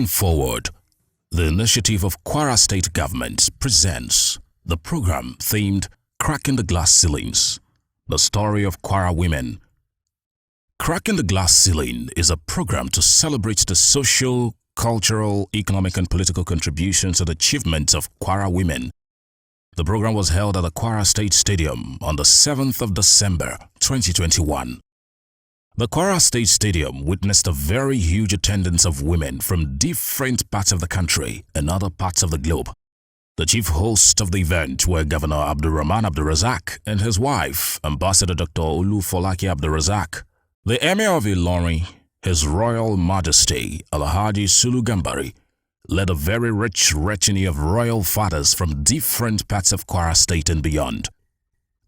Forward, the initiative of Kwara State Government presents the program themed Cracking the Glass Ceilings, the story of Kwara women. Cracking the Glass Ceiling is a program to celebrate the social, cultural, economic and political contributions and achievements of Kwara women. The program was held at the Kwara State Stadium on the 7th of December 2021. The Kwara State Stadium witnessed a very huge attendance of women from different parts of the country and other parts of the globe. The chief hosts of the event were Governor Abdurrahman Abdulrazak and his wife, Ambassador Dr. Olufolake Abdulrazak. The Emir of Ilorin, His Royal Majesty Alhaji Sulu Gambari, led a very rich retinue of royal fathers from different parts of Kwara State and beyond.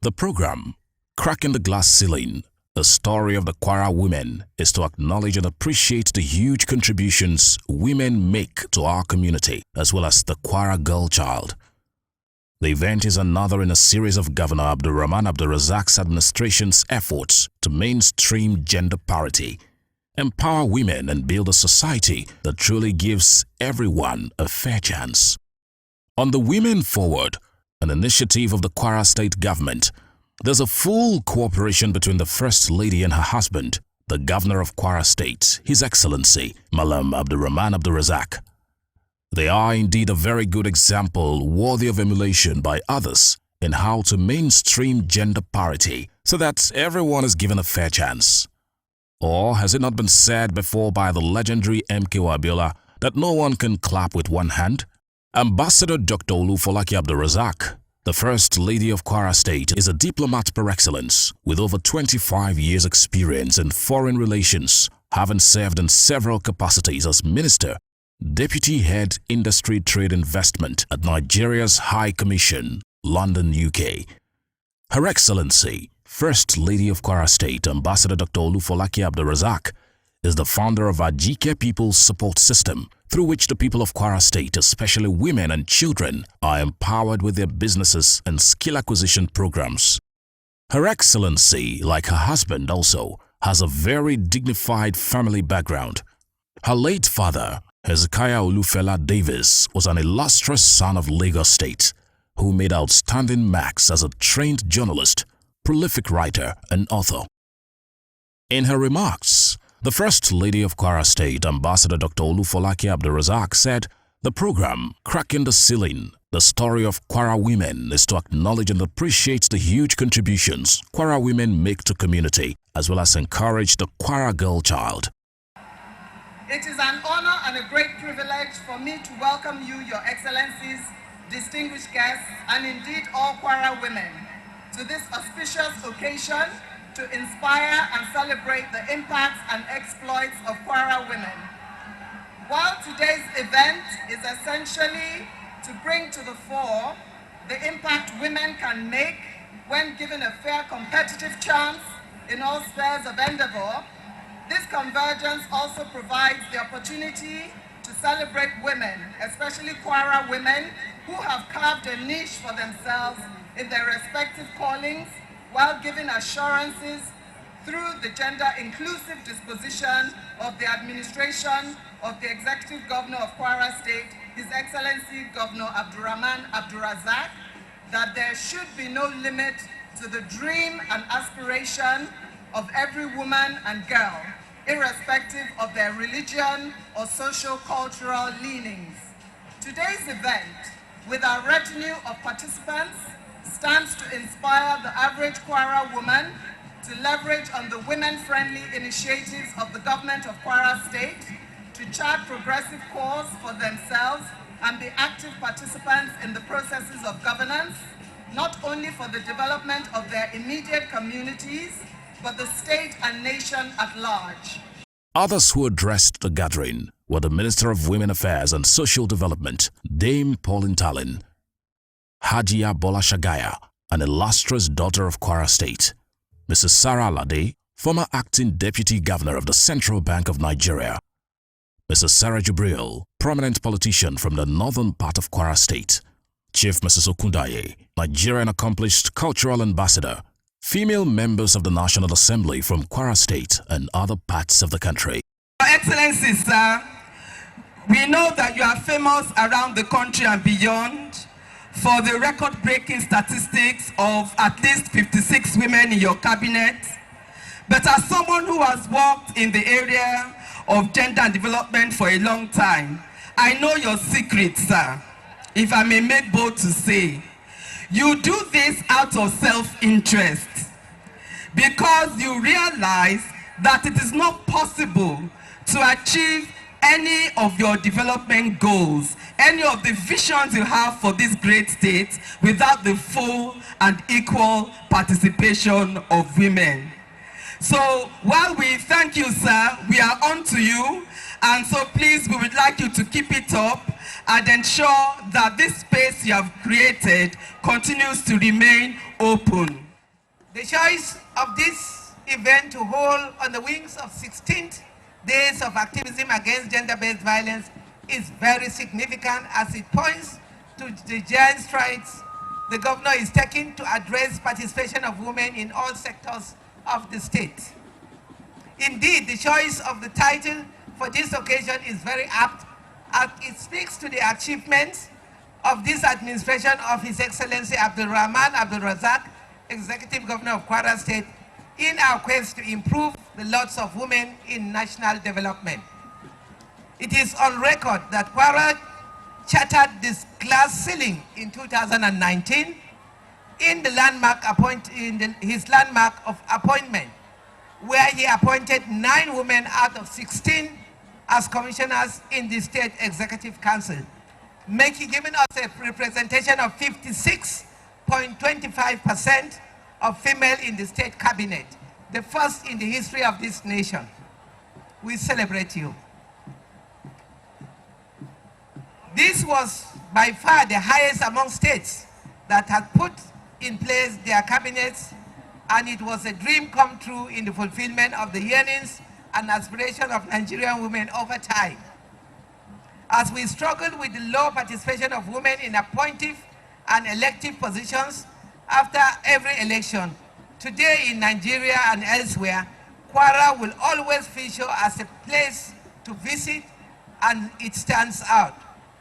The program, Cracking the Glass Ceiling, the story of the Kwara women, is to acknowledge and appreciate the huge contributions women make to our community, as well as the Kwara girl child. The event is another in a series of Governor Abdurrahman Abdulrazak's administration's efforts to mainstream gender parity, empower women and build a society that truly gives everyone a fair chance. On the Women Forward, an initiative of the Kwara State Government, there's a full cooperation between the First Lady and her husband, the Governor of Kwara State, His Excellency Malam Abdurrahman Abdulrazak. They are indeed a very good example worthy of emulation by others in how to mainstream gender parity so that everyone is given a fair chance. Or has it not been said before by the legendary M.K. Abiola that no one can clap with one hand? Ambassador Dr. Olufolake Abdulrazak, the First Lady of Kwara State, is a diplomat par excellence with over 25 years' experience in foreign relations, having served in several capacities as Minister, Deputy Head Industry Trade Investment at Nigeria's High Commission, London, UK. Her Excellency, First Lady of Kwara State, Ambassador Dr. Olufolake Abdulrazak, is the founder of Ajike People's Support System, through which the people of Kwara State, especially women and children, are empowered with their businesses and skill acquisition programs. Her Excellency, like her husband also, has a very dignified family background. Her late father, Hezekiah Olufela Davis, was an illustrious son of Lagos State, who made outstanding marks as a trained journalist, prolific writer and author. In her remarks, the First Lady of Kwara State, Ambassador Dr. Olufolake Abdulrazak, said, "The program, Cracking the Ceiling, the story of Kwara women, is to acknowledge and appreciate the huge contributions Kwara women make to community, as well as encourage the Kwara girl child." It is an honor and a great privilege for me to welcome you, Your Excellencies, distinguished guests, and indeed all Kwara women, to this auspicious occasion to inspire and celebrate the impacts and exploits of Kwara women. While today's event is essentially to bring to the fore the impact women can make when given a fair competitive chance in all spheres of endeavor, this convergence also provides the opportunity to celebrate women, especially Kwara women, who have carved a niche for themselves in their respective callings, while giving assurances through the gender-inclusive disposition of the administration of the Executive Governor of Kwara State, His Excellency Governor Abdurrahman Abdulrazak, that there should be no limit to the dream and aspiration of every woman and girl, irrespective of their religion or social-cultural leanings. Today's event, with our retinue of participants, stands to inspire the average Kwara woman to leverage on the women-friendly initiatives of the government of Kwara State to chart progressive course for themselves and be active participants in the processes of governance, not only for the development of their immediate communities, but the state and nation at large. Others who addressed the gathering were the Minister of Women Affairs and Social Development, Dame Pauline Talin, Hajia Bola Shagaya, an illustrious daughter of Kwara State, Mrs. Sarah Lade, former acting Deputy Governor of the Central Bank of Nigeria, Mrs. Sarah Jubril, prominent politician from the northern part of Kwara State, Chief Mrs. Okundaye, Nigerian accomplished cultural ambassador, female members of the National Assembly from Kwara State and other parts of the country. Your Excellencies, sir, We know that you are famous around the country and beyond for the record-breaking statistics of at least 56 women in your cabinet. But as someone who has worked in the area of gender and development for a long time, I know your secret, sir, if I may make bold to say. You do this out of self-interest because you realize that it is not possible to achieve any of your development goals, any of the visions you have for this great state without the full and equal participation of women. So while we thank you, sir, we are on to you, and so please, we would like you to keep it up and ensure that this space you have created continues to remain open. The choice of this event to hold on the wings of 16th Days of Activism Against Gender-Based Violence is very significant as it points to the giant strides the governor is taking to address participation of women in all sectors of the state. Indeed, the choice of the title for this occasion is very apt as it speaks to the achievements of this administration of His Excellency Abdul Rahman Abdul Razak, Executive Governor of Kwara State, in our quest to improve the lots of women in national development. It is on record that Kwara chartered this glass ceiling in 2019 in the landmark his landmark of appointment, where he appointed 9 women out of 16 as commissioners in the State Executive Council, giving us a representation of 56.25% of female in the state cabinet, the first in the history of this nation. We celebrate you. This was by far the highest among states that had put in place their cabinets, and it was a dream come true in the fulfillment of the yearnings and aspirations of Nigerian women over time. As we struggled with the low participation of women in appointive and elective positions after every election, today in Nigeria and elsewhere, Kwara will always feature as a place to visit, and it stands out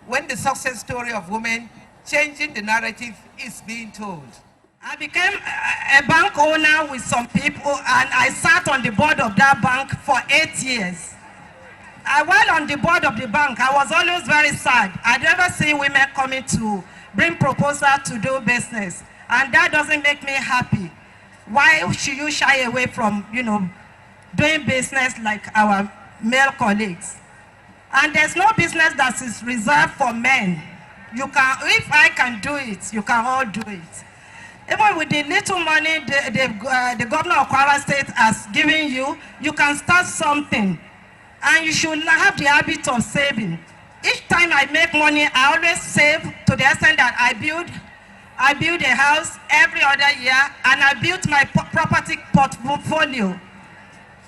when the success story of women changing the narrative is being told. I became a bank owner with some people, and I sat on the board of that bank for 8 years. While on the board of the bank, I was always very sad. I never see women coming to bring proposals to do business, and that doesn't make me happy. Why should you shy away from, doing business like our male colleagues? And there's no business that is reserved for men. If I can do it, you can all do it. Even with the little money the governor of Kwara State has given you, you can start something. And you should have the habit of saving. Each time I make money, I always save to the extent that I build a house every other year, and I built my property portfolio.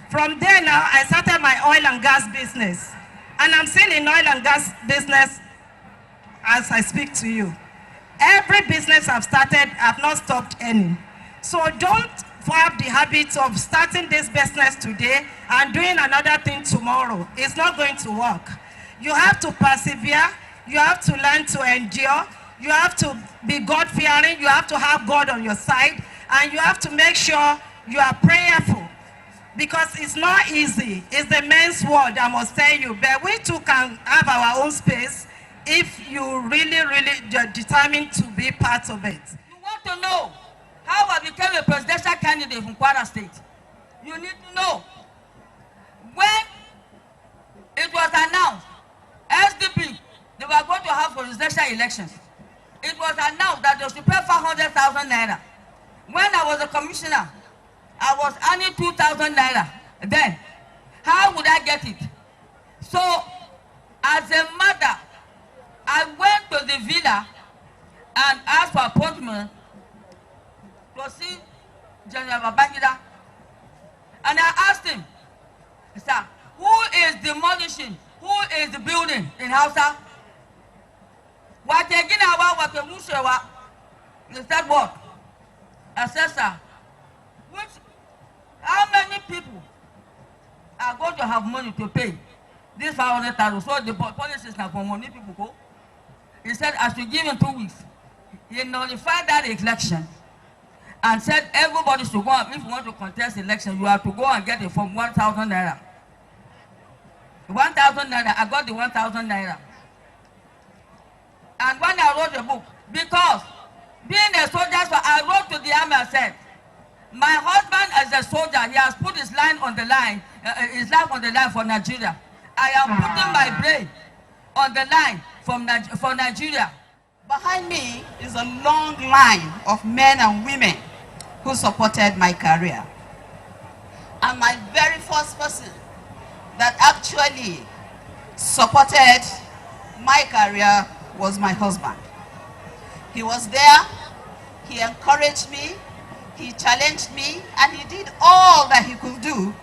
From there now, I started my oil and gas business. And I'm still in oil and gas business as I speak to you. Every business I've started, I've not stopped any. So don't have the habit of starting this business today and doing another thing tomorrow. It's not going to work. You have to persevere. You have to learn to endure. You have to be God-fearing. You have to have God on your side. And you have to make sure you are prayerful. Because it's not easy. It's the men's world, I must tell you. But we too can have our own space if you really determined to be part of it. You want to know how I became a presidential candidate from Kwara State? You need to know. When it was announced, SDP, they were going to have presidential elections. It was announced that they should pay 500,000 naira. When I was a commissioner, I was earning 2,000 naira. Then, how would I get it? So, as a mother, I went to the villa and asked for appointment to see General Babangida. And I asked him, sir, who is demolishing? Who is the building in Hausa? He said, what? I said, sir, how many people are going to have money to pay this 500,000. So the policy is now for money people go. He said, as we give him 2 weeks, he nullified that election and said everybody should go. If you want to contest election, you have to go and get it from 1,000 naira. 1,000 naira. I got the 1,000 naira. And when I wrote the book, because being a soldier, so I wrote to the army and said, my husband as a soldier, he has put his life on the line for Nigeria. I am putting my brain on the line for Nigeria. Behind me is a long line of men and women who supported my career. And my very first person that actually supported my career was my husband. He was there, he encouraged me, he challenged me, and he did all that he could do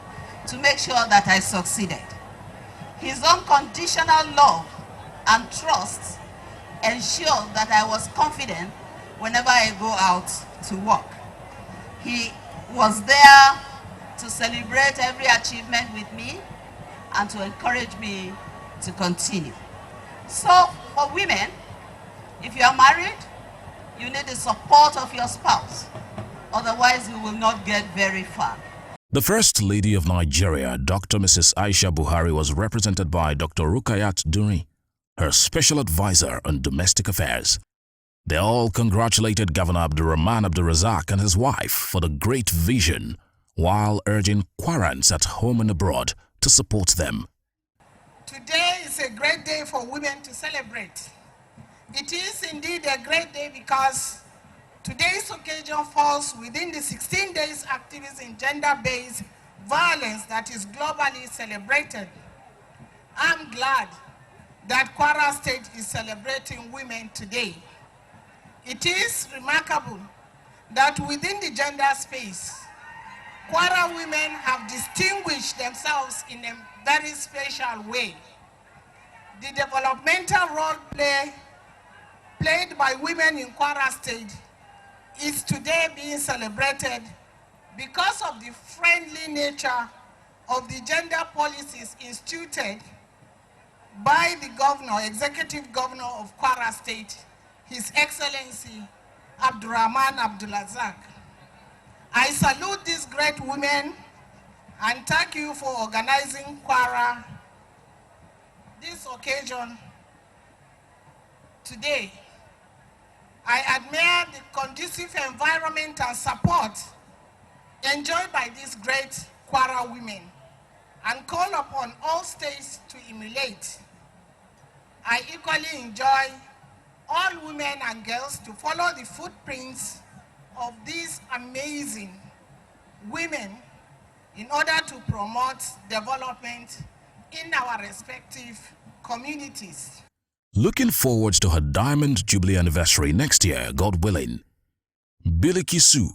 to make sure that I succeeded. His unconditional love and trust ensured that I was confident whenever I go out to work. He was there to celebrate every achievement with me and to encourage me to continue. So for women, if you are married, you need the support of your spouse. Otherwise, you will not get very far. The First Lady of Nigeria, Dr. Mrs. Aisha Buhari, was represented by Dr. Rukayat Duri, her special advisor on domestic affairs. They all congratulated Governor Abdurrahman Abdurrazak and his wife for the great vision, while urging Kwarans at home and abroad to support them. Today is a great day for women to celebrate. It is indeed a great day because today's occasion falls within the 16 days activism in gender-based violence that is globally celebrated. I'm glad that Kwara State is celebrating women today. It is remarkable that within the gender space, Kwara women have distinguished themselves in a very special way. The developmental role played by women in Kwara State is today being celebrated because of the friendly nature of the gender policies instituted by the governor, executive governor of Kwara State, His Excellency Abdurrahman Abdulrazak. I salute these great women and thank you for organizing Kwara this occasion today. I admire the conducive environment and support enjoyed by these great Kwara women and call upon all states to emulate. I equally enjoy all women and girls to follow the footprints of these amazing women in order to promote development in our respective communities. Looking forward to her Diamond Jubilee anniversary next year, God willing, Bilikisu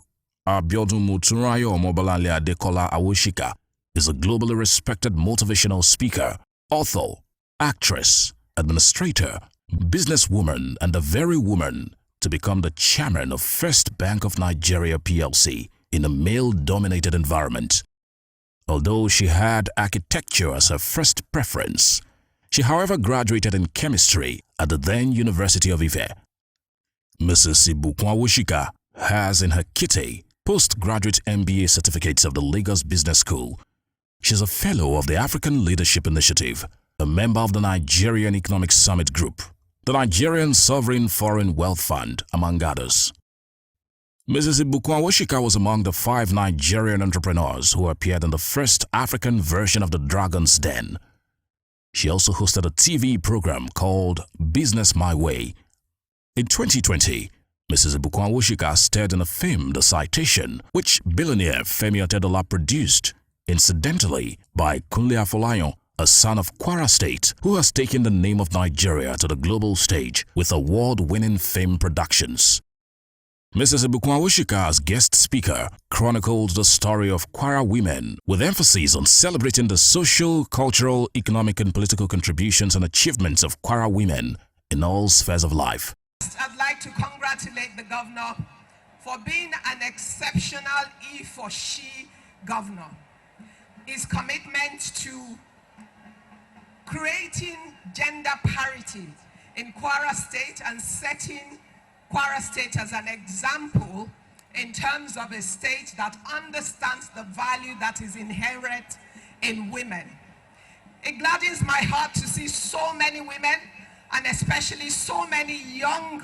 Abiodun Moturayo Omobalale Adekola Awoshika is a globally respected motivational speaker, author, actress, administrator, businesswoman, and the very woman to become the chairman of First Bank of Nigeria PLC in a male-dominated environment. Although she had architecture as her first preference, she however graduated in chemistry at the then University of Ife. Mrs. Ibukun Awoshika has in her kitty postgraduate MBA certificates of the Lagos Business School. She's a fellow of the African Leadership Initiative, a member of the Nigerian Economic Summit Group, the Nigerian Sovereign Foreign Wealth Fund, among others. Mrs. Ibukun Awoshika was among the 5 Nigerian entrepreneurs who appeared in the first African version of the Dragon's Den. She also hosted a TV program called Business My Way. In 2020, Mrs. Ibukun Awoshika starred in a film, The Citation, which billionaire Femi Otedola produced, incidentally by Kunle Afolayan, a son of Kwara State, who has taken the name of Nigeria to the global stage with award-winning film productions. Mrs. Ibukun Awoshika, as guest speaker, chronicled the story of Kwara women with emphasis on celebrating the social, cultural, economic and political contributions and achievements of Kwara women in all spheres of life. I'd like to congratulate the governor for being an exceptional he for she governor. His commitment to creating gender parity in Kwara State and setting Kwara State as an example in terms of a state that understands the value that is inherent in women. It gladdens my heart to see so many women, and especially so many young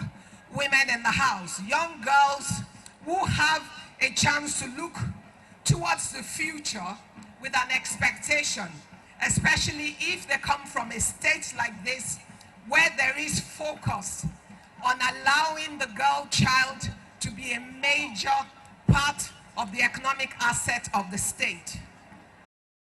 women in the house, young girls who have a chance to look towards the future with an expectation, especially if they come from a state like this where there is focus on allowing the girl child to be a major part of the economic asset of the state.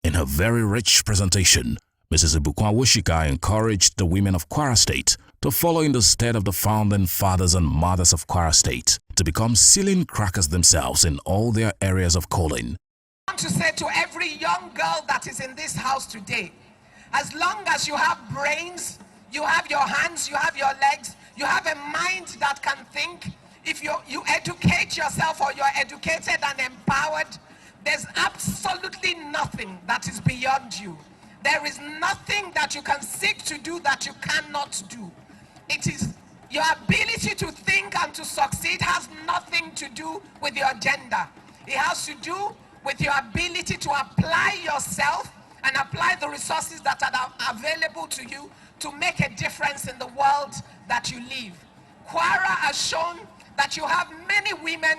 In her very rich presentation, Mrs. Ibukwa Woshika encouraged the women of Kwara State to follow in the stead of the founding fathers and mothers of Kwara State, to become ceiling crackers themselves in all their areas of calling. I want to say to every young girl that is in this house today, as long as you have brains, you have your hands, you have your legs, you have a mind that can think, if you educate yourself or you're educated and empowered, there's absolutely nothing that is beyond you. There is nothing that you can seek to do that you cannot do. It is your ability to think and to succeed has nothing to do with your gender. It has to do with your ability to apply yourself and apply the resources that are available to you to make a difference in the world that you live. Kwara has shown that you have many women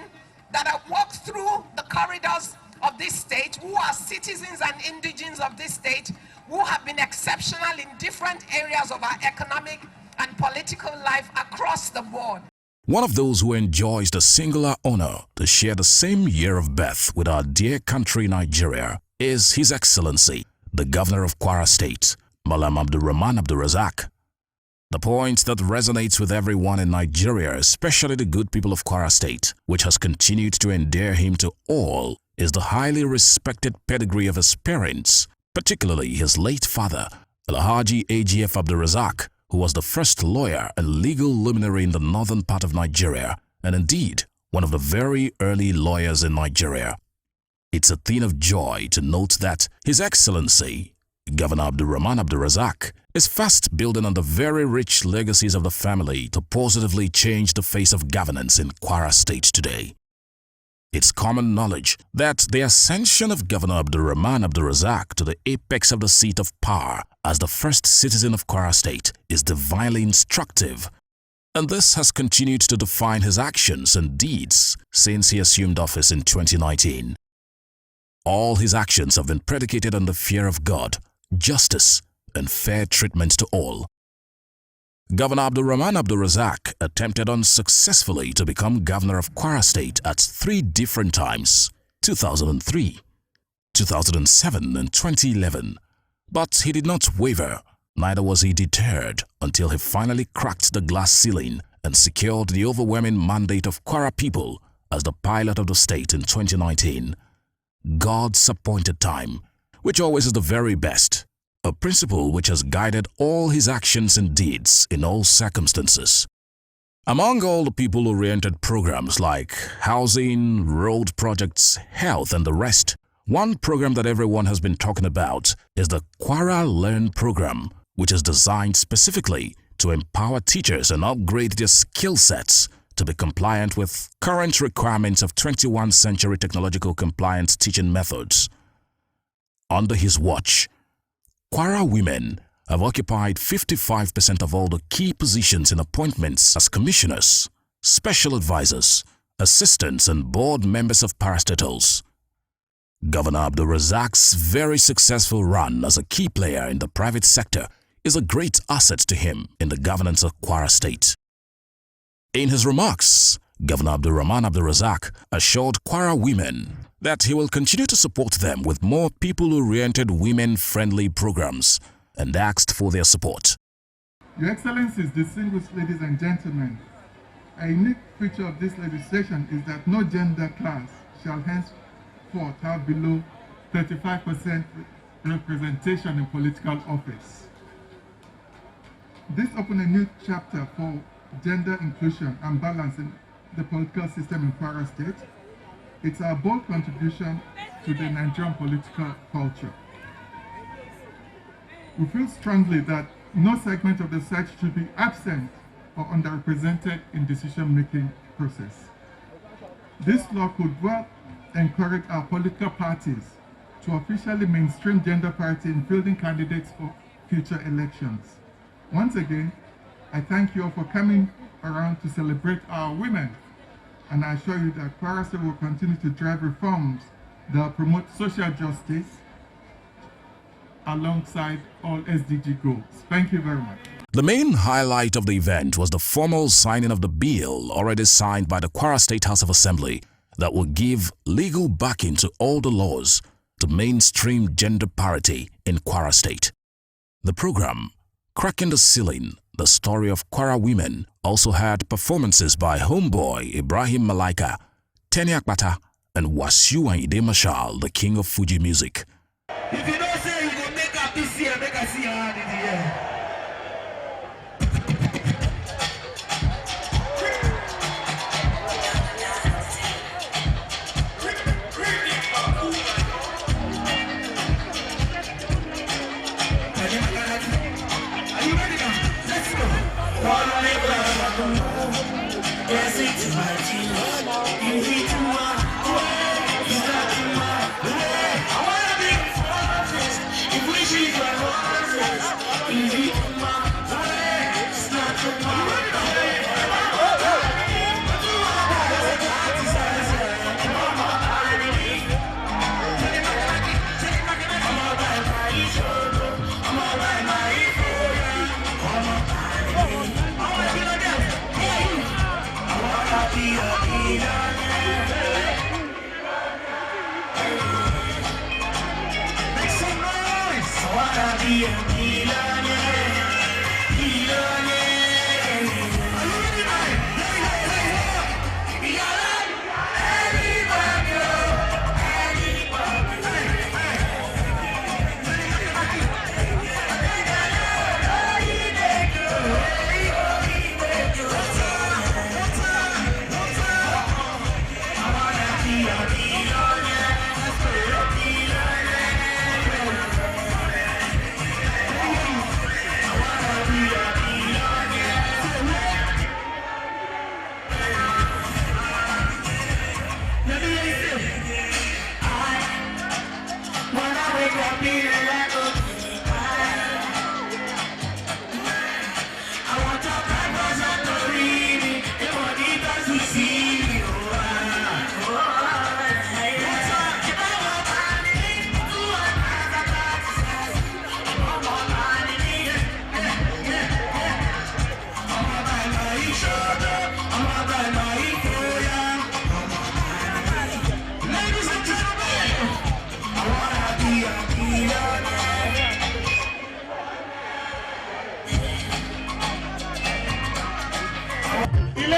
that have walked through the corridors of this state, who are citizens and indigents of this state, who have been exceptional in different areas of our economic and political life across the board. One of those who enjoys the singular honor to share the same year of birth with our dear country Nigeria is His Excellency, the Governor of Kwara State, Malam Abdulrahman Abdulrazak. The point that resonates with everyone in Nigeria, especially the good people of Kwara State, which has continued to endear him to all, is the highly respected pedigree of his parents, particularly his late father, Alhaji AGF Abdulrazak, who was the first lawyer and legal luminary in the northern part of Nigeria, and indeed one of the very early lawyers in Nigeria. It's a thing of joy to note that His Excellency, Governor Abdulrahman Abdulrazak, is fast building on the very rich legacies of the family to positively change the face of governance in Kwara State today. It's common knowledge that the ascension of Governor Abdulrahman Abdulrazak to the apex of the seat of power as the first citizen of Kwara State is divinely instructive, and this has continued to define his actions and deeds since he assumed office in 2019. All his actions have been predicated on the fear of God, justice, and fair treatment to all. Governor Abdulrahman Abdulrazak attempted unsuccessfully to become governor of Kwara State at 3 different times, 2003, 2007 and 2011. But he did not waver, neither was he deterred until he finally cracked the glass ceiling and secured the overwhelming mandate of Kwara people as the pilot of the state in 2019. God's appointed time, which always is the very best, a principle which has guided all his actions and deeds in all circumstances. Among all the people-oriented programs like housing, road projects, health and the rest, one program that everyone has been talking about is the Kwara Learn program, which is designed specifically to empower teachers and upgrade their skill sets to be compliant with current requirements of 21st century technological compliant teaching methods. Under his watch, Kwara women have occupied 55% of all the key positions in appointments as commissioners, special advisors, assistants and board members of parastatals. Governor Abdulrazak's very successful run as a key player in the private sector is a great asset to him in the governance of Kwara State. In his remarks, Governor Abdulrahman Abdulrazak assured Kwara women that he will continue to support them with more people-oriented women-friendly programs and asked for their support. Your Excellencies, distinguished ladies and gentlemen, a unique feature of this legislation is that no gender class shall henceforth have below 35% representation in political office. This opens a new chapter for gender inclusion and balance in the political system in Kwara State. It's our bold contribution to the Nigerian political culture. We feel strongly that no segment of the sex should be absent or underrepresented in decision-making process. This law could well encourage our political parties to officially mainstream gender parity in fielding candidates for future elections. Once again, I thank you all for coming around to celebrate our women, and I assure you that Kwara State will continue to drive reforms that promote social justice alongside all SDG goals. Thank you very much. The main highlight of the event was the formal signing of the bill already signed by the Kwara State House of Assembly that will give legal backing to all the laws to mainstream gender parity in Kwara State. The program, Cracking the Ceiling, the story of Kwara women, also had performances by Homeboy Ibrahim Malaika, Teni Akpata, and Wasiu Ayinde Marshal, the king of Fuji music. If you don't say you go make up this year, make us see your hand in the air. Are you ready now? Let's go. Yes, it's my team. You need to walk. It's not too much. I wanna be fortress. If we should go horses, you need to walk. It's not too much.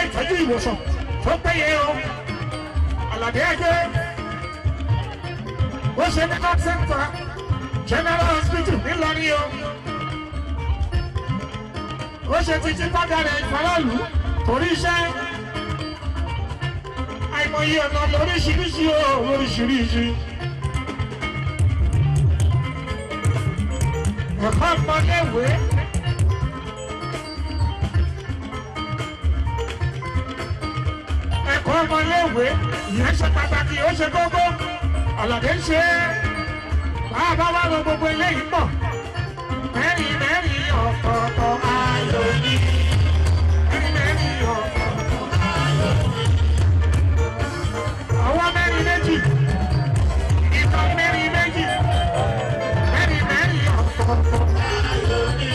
Ìtọ́jú ìwòsàn tó péye o Àlàdé ẹgbẹ́ ó ṣe ní health center General Hospital ńìlọrin o ó ṣe títí pàdánù ìfàlàlù torí iṣẹ́ àìmọye ọ̀nà lóríṣiríṣi o lóríṣiríṣi ẹ̀kọ́ ọmọléèwé. Ọmọléèwé ìyẹn ṣe pàtàkì ó ṣe gógó Àlàdé ń ṣe bàbá wa lọ gbogbo eléyìí pọ̀ mẹ́rin mẹ́rin ọ̀tọ̀ọ̀tọ̀ ayọ̀ ni mẹ́rin mẹ́rin ọ̀tọ̀ọ̀tọ̀ ayọ̀ ni ọwọ́ mẹ́rin méjì ìtàn mẹ́rin méjì mẹ́rin mẹ́rin ọ̀tọ̀ọ̀tọ̀ ayọ̀ ni.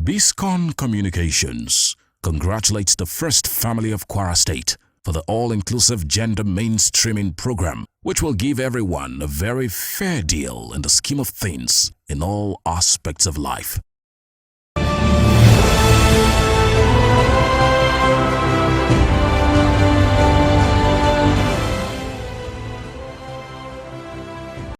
Biscon Communications congratulates the first family of Kwara State for the all-inclusive gender mainstreaming program, which will give everyone a very fair deal in the scheme of things in all aspects of life.